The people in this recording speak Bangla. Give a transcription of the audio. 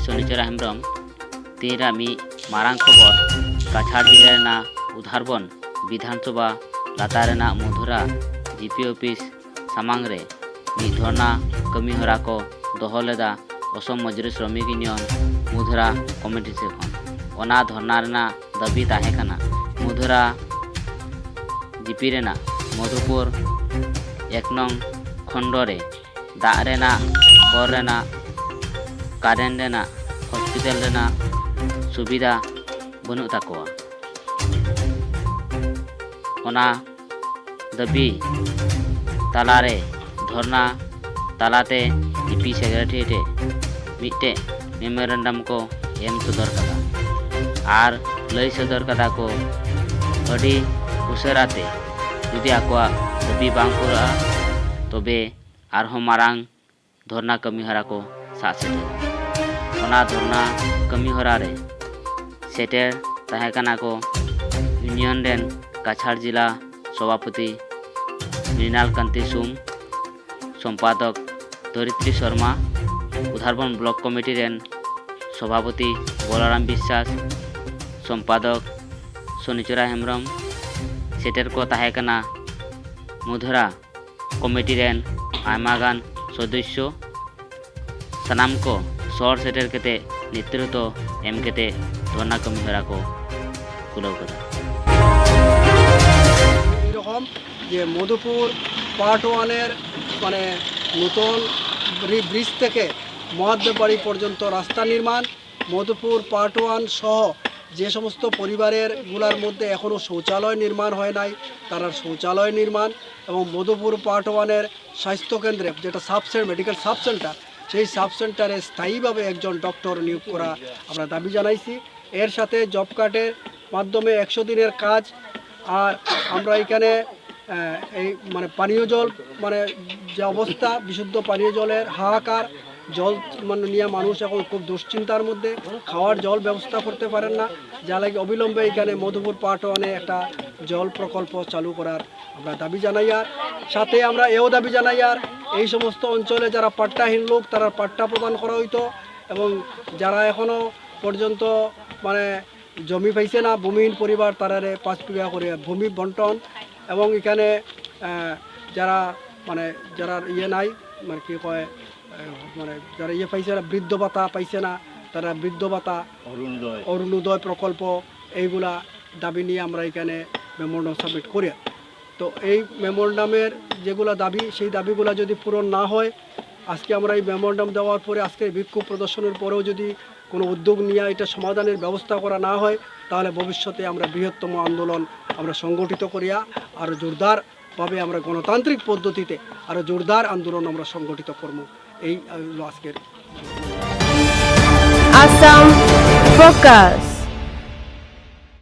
शनिचरा हेम्ब्रम तीरा मी मारांग खबर काछाड़ जिला उधारबन विधानसभा लातारेना मधुरा जीपी ऑफिस सामांग रे मी धरना कमी हरा को दोहो लेदा असम मजदूर श्रमिक यूनियन मधुरा कमिटी से खन ओना धरना रेना दाबी ताहे कना मधुरा जीपी रेना मधुपुर एक नंग खंडरे दाग रेना हर रेना कारेंट रेना हॉस्पिटल रेना सुविधा बनु ताकोआ ओना दाबी तालारे धरना तालाते जीपी सेक्रेटरी मिट्टे मेमोरेंडम को एम सदर कदा आर लई सदर कदा को अडी उसेराते जुदी आकोआ दाबी बांग पुरा तबे आरहों मारांग धरना कमी हरा को साथ सेटेर ओना धरना कमी हरा रे सेटेर ताहे कना को यूनियन रेन काछाड़ जिला सभापति मृणाल कांति सुम सम्पादक धरित्री शर्मा उधारबन ब्लॉक कमिटी रेन सभापति बलराम विश्वास सम्पादक शनिचरा हेम्ब्रम सेटेर को ताहे कना मधुरा कमिटी रेन आयमागान सदस्य सानाम को शहर सेटेर केते नेतृत्व एम केते धरना कमी हरा को खुलाव कदा যে মধুপুর পার্ট ওয়ানের মানে নতুন ব্রিজ থেকে মহাদেববাড়ি পর্যন্ত রাস্তা নির্মাণ মধুপুর পার্ট ওয়ান সহ যে সমস্ত পরিবারের গুলার মধ্যে এখনও শৌচালয় নির্মাণ হয় নাই তার শৌচালয় নির্মাণ এবং মধুপুর পার্ট ওয়ানের স্বাস্থ্যকেন্দ্রে যেটা মেডিকেল সাব সেন্টার সেই সাব সেন্টারে স্থায়ীভাবে একজন ডক্টর নিয়োগ করা আমরা দাবি জানাইছি। এর সাথে জব কার্ডের মাধ্যমে 100 দিনের কাজ। আর আমরা এখানে এই মানে পানীয় জল মানে যে অবস্থা বিশুদ্ধ পানীয় জলের হাহাকার জল মানে নিয়ে মানুষ এখন খুব দুশ্চিন্তার মধ্যে খাওয়ার জল ব্যবস্থা করতে পারেন না যা লাগে অবিলম্বে এখানে মধুপুর পার্ট ওয়ানে একটা জল প্রকল্প চালু করার আমরা দাবি জানাই। আর সাথে আমরা এও দাবি জানাই আর এই সমস্ত অঞ্চলে যারা পাট্টাহীন লোক তারা পাট্টা প্রদান করা হইতো এবং যারা এখনও পর্যন্ত মানে জমি পাইছে না ভূমিহীন পরিবার তারারে 5 বিঘা করে ভূমি বন্টন এবং এখানে যারা মানে যারা ইয়ে নাই মানে কি কয় মানে যারা ইয়ে পাইছে না বৃদ্ধ ভাতা পাইছে না তারা বৃদ্ধ ভাতা অরুণোদয় প্রকল্প এইগুলা দাবি নিয়ে আমরা এখানে মেমোরেন্ডাম সাবমিট করি। তো এই মেমোরেন্ডামের যেগুলো দাবি সেই দাবিগুলো যদি পূরণ না হয় আজকে আমরা এই মেমোরেন্ডাম দেওয়ার পরে আজকে বিক্ষোভ প্রদর্শনের পরেও যদি কোনো উদ্যোগ নিয়ে এটা সমাধানের ব্যবস্থা করা না হয় তাহলে ভবিষ্যতে আমরা বৃহত্তম আন্দোলন আমরা সংগঠিত করিয়া আরও জোরদারভাবে আমরা গণতান্ত্রিক পদ্ধতিতে আরও জোরদার আন্দোলন আমরা সংগঠিত করব। এই আজকের আসাম ফোকাস।